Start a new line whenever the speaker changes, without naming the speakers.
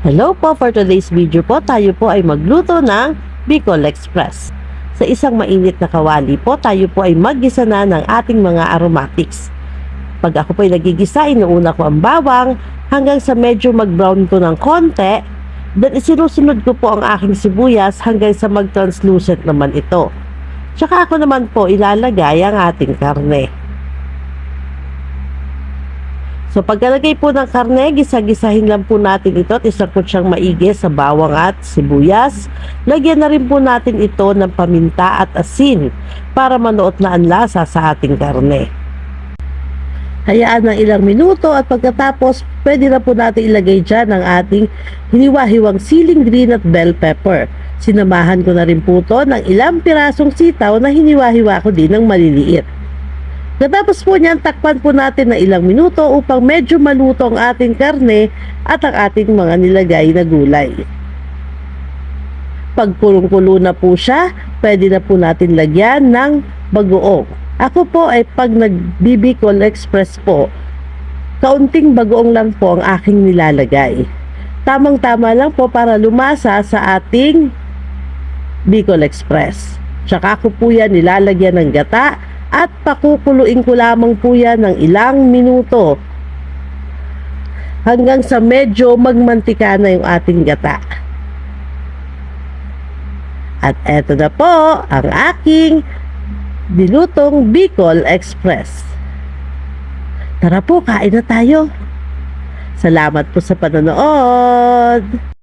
Hello po, for today's video po, tayo po ay magluto ng Bicol Express. Sa isang mainit na kawali po, tayo po ay maggisa na ng ating mga aromatics. Pag ako po ay nagigisa, inuuna ko ang bawang hanggang sa medyo mag-brown ko ng konti. Then isinusunod ko po ang aking sibuyas hanggang sa mag-translucent naman ito. Tsaka ako naman po ilalagay ang ating karne. So pagkalagay po ng karne, gisa-gisahin lang po natin ito at isakot siyang maigi sa bawang at sibuyas. Lagyan na rin po natin ito ng paminta at asin para manuot na ang lasa sa ating karne. Hayaan ng ilang minuto at pagkatapos pwede na po natin ilagay dyan ang ating hiniwa-hiwang siling green at bell pepper. Sinamahan ko na rin po ito ng ilang pirasong sitaw na hiniwa-hiwa ko din ng maliliit. Katapos po niyan, takpan po natin na ilang minuto upang medyo maluto ang ating karne at ang ating mga nilagay na gulay. Pag kulong-kulo na po siya, pwede na po natin lagyan ng bagoong. Ako po ay pag nag-Bicol Express po, kaunting bagoong lang po ang aking nilalagay. Tamang-tama lang po para lumasa sa ating Bicol Express. Tsaka ako po yan nilalagyan ng gata at pakukuluin ko lamang po yan ng ilang minuto hanggang sa medyo magmantika na yung ating gata. At eto na po ang aking dilutong Bicol Express. Tara po, kain na tayo. Salamat po sa panonood.